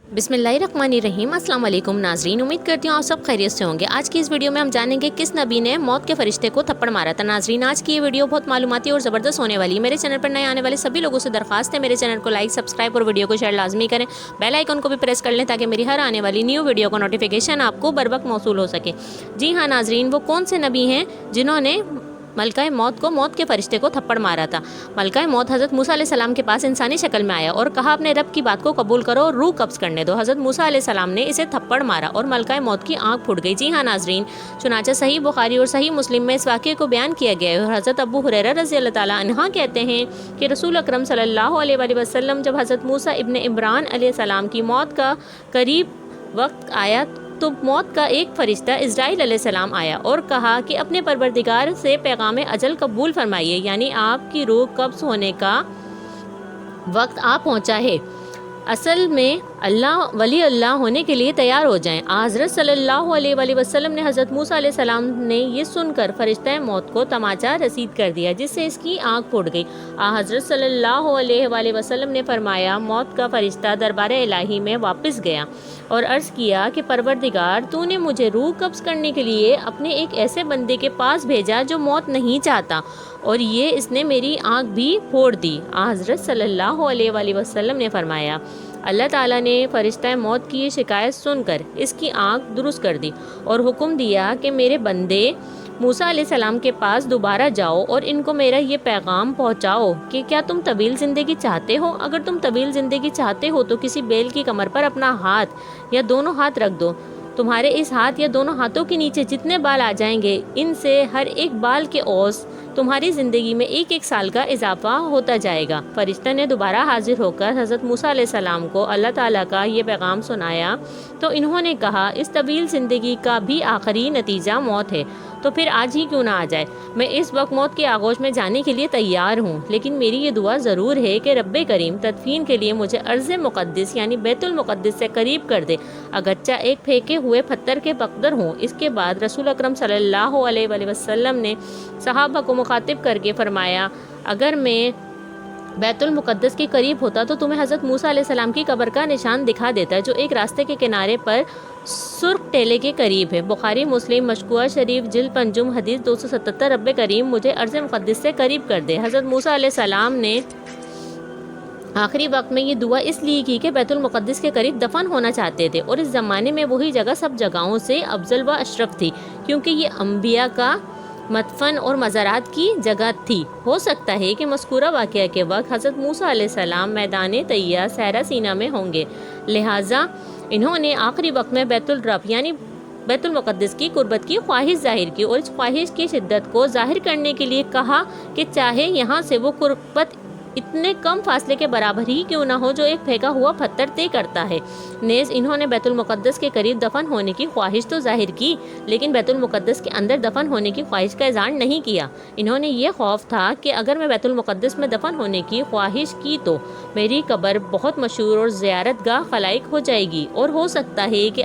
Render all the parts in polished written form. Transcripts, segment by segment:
बिस्मिल्लाहिर्रहमानिर्रहीम। अस्सलाम वालेकुम नाजरीन, उम्मीद करती हूँ आप सब खैरियत से होंगे। आज की इस वीडियो में हम जानेंगे किस नबी ने मौत के फरिश्ते को थप्पड़ मारा था। नाजरीन, आज की ये वीडियो बहुत मालूमाती और ज़बरदस्त होने वाली है। मेरे चैनल पर नए आने वाले सभी लोगों से दरखास्त है, मेरे चैनल को लाइक, सब्सक्राइब और वीडियो को शेयर लाजमी करें। बेल आइकन को भी प्रेस कर लें ताकि मेरी हर आने वाली न्यू वीडियो का नोटिफिकेशन आपको बर वक्त मौसूल हो सके। जी हाँ नाजरीन, वो कौन से नबी हैं जिन्होंने मलकाए मौत को मौत के फरिश्ते को थप्पड़ मारा था। मलकाए मौत हज़रत मूसा अलैहिस्सलाम के पास इंसानी शक्ल में आया और कहा अपने रब की बात को कबूल करो और रूह कब्ज़ करने दो। हज़रत मूसा अलैहिस्सलाम ने इसे थप्पड़ मारा और मलकाए मौत की आंख फूट गई। जी हाँ नाजरीन, चुनांचे सही बुखारी और सही मुस्लिम में इस वाक़े को बयान किया गया है। और हज़रत अबू हुरैरा रज़ी अल्लाह ताला अन्हा कहते हैं कि रसूल अकरम सल्लल्लाहु अलैहि वसल्लम जब हज़रत मूसा इब्न इमरान अलैहिस्सलाम की मौत का करीब वक्त आया तो मौत का एक फरिश्ता इज़राइल अलैहिस्सलाम आया और कहा कि अपने परवरदिगार से पैगाम अजल कबूल फरमाइए, यानी आपकी रूह कब्ज़ होने का वक्त आ पहुंचा है। असल में वली अल्लाह होने के लिए तैयार हो जाएं। हज़रत सल्लल्लाहु अलैहि वसल्लम ने हज़रत मूसा अलैहिस्सलाम ने ये सुनकर फरिश्ता मौत को तमाचा रसीद कर दिया, जिससे इसकी आंख फूट गई। हज़रत सल्लल्लाहु अलैहि वसल्लम ने फरमाया, मौत का फरिश्ता दरबार इलाही में वापस गया और अर्ज़ किया कि परवरदिगार, तूने मुझे रूह कब्ज़ करने के लिए अपने एक ऐसे बंदे के पास भेजा जो मौत नहीं चाहता, और ये इसने मेरी आंख भी फोड़ दी। हज़रत सल्लल्लाहु अलैहि वसल्लम ने फरमाया, अल्लाह ताला ने फरिश्ता मौत की ये शिकायत सुनकर इसकी आंख दुरुस्त कर दी और हुक्म दिया कि मेरे बंदे मूसा अलैहिस्सलाम के पास दोबारा जाओ और इनको मेरा ये पैगाम पहुंचाओ कि क्या तुम तवील ज़िंदगी चाहते हो? अगर तुम तवील ज़िंदगी चाहते हो तो किसी बैल की कमर पर अपना हाथ या दोनों हाथ रख दो। तुम्हारे इस हाथ या दोनों हाथों के नीचे जितने बाल आ जाएंगे, इनसे हर एक बाल के औस तुम्हारी ज़िंदगी में एक एक साल का इजाफा होता जाएगा। फरिश्ता ने दोबारा हाजिर होकर हज़रत मूसा अलैहिस्सलाम को अल्लाह ताला का ये पैगाम सुनाया तो इन्होंने कहा, इस तवील ज़िंदगी का भी आखिरी नतीजा मौत है, तो फिर आज ही क्यों ना आ जाए। मैं इस वक्त मौत के आगोश में जाने के लिए तैयार हूँ, लेकिन मेरी ये दुआ ज़रूर है कि रब्बे करीम तदफीन के लिए मुझे अर्ज़ मुक़द्दस यानी बैतुल मुक़द्दस से करीब कर दे, अगरचा एक फेंके हुए पत्थर के बकदर हूँ। इसके बाद रसूल अकरम सल्लल्लाहु अलैहि वसल्लम ने सहाबा को मुखातिब करके फरमाया, अगर मैं बैतुल मुक़द्दस के करीब होता तो तुम्हें हज़रत मूसा अलैहिस्सलाम की कब्र का निशान दिखा देता, जो एक रास्ते के किनारे पर सुर्ख टेले के करीब है। बुखारी मुस्लिम मशकुआ शरीफ जिल्द पंजुम हदीस 277। रब्बे करीम मुझे अर्ज़ मुक़द्दस से करीब कर दे। हज़रत मूसा अलैहिस्सलाम ने आखिरी वक्त में ये दुआ इसलिए की कि बैतुल मुक़द्दस के करीब दफन होना चाहते थे, और इस ज़माने में वही जगह सब जगहों से अफजल व अशरफ थी, क्योंकि ये अम्बिया का मदफन और मज़ारात की जगह थी। हो सकता है कि मज़कूरा वाक़या के वक्त हज़रत मूसा अलैहिस्सलाम मैदान तैया सहरा सीना में होंगे, लिहाजा इन्होंने आखिरी वक्त में बैतुल रब यानी बैतुल मुक़द्दस की कुर्बत की ख्वाहिश ज़ाहिर की, और इस ख्वाहिश की शिद्दत को ज़ाहिर करने के लिए कहा कि चाहे यहाँ से वो कुर्बत इतने कम फासले के बराबर ही क्यों ना हो जो एक फेंका हुआ पत्थर तय करता है। नेज़ इन्होंने बैतुल मुक़द्दस के करीब दफन होने की ख्वाहिश तो जाहिर की, लेकिन बैतुल मुक़द्दस के अंदर दफन होने की ख्वाहिश का इज़हार नहीं किया। इन्होंने ये खौफ था कि अगर मैं बैतुल मुक़द्दस में दफन होने की ख्वाहिश की तो मेरी कब्र बहुत मशहूर और ज़ियारतगाह खलाइक हो जाएगी, और हो सकता है कि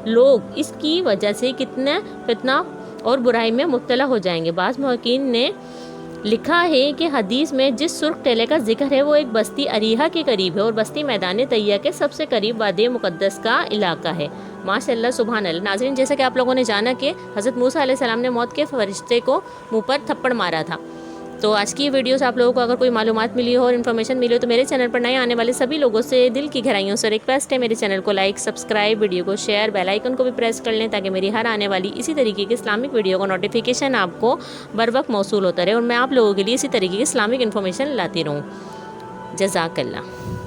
लोग इसकी वजह से कितना फितना और बुराई में मुब्तला हो जाएंगे। बाज़ मुहक्किकीन ने लिखा है कि हदीस में जिस सुर्ख टेले का जिक्र है वो एक बस्ती अरीहा के करीब है, और बस्ती मैदान तैया के सबसे करीब वादी मुक़द्दस का इलाका है। माशाअल्लाह, सुभान अल्लाह। नाज़रीन, जैसा कि आप लोगों ने जाना कि हज़रत मूसा अलैहिस्सलाम ने मौत के फरिश्ते को मुँह पर थप्पड़ मारा था। तो आज की वीडियो से आप लोगों को अगर कोई मालूमात मिली हो और इन्फॉर्मेशन मिली हो तो मेरे चैनल पर नए आने वाले सभी लोगों से दिल की गहराइयों से रिक्वेस्ट है, मेरे चैनल को लाइक, सब्सक्राइब, वीडियो को शेयर, बेल आइकन को भी प्रेस कर लें ताकि मेरी हर आने वाली इसी तरीके की इस्लामिक वीडियो का नोटिफिकेशन आपको बर वक्त मौसूल होता रहे और मैं आप लोगों के लिए इसी तरीके की इस्लामिक इन्फॉर्मेशन लाती रहूँ। जज़ाकल्लाह।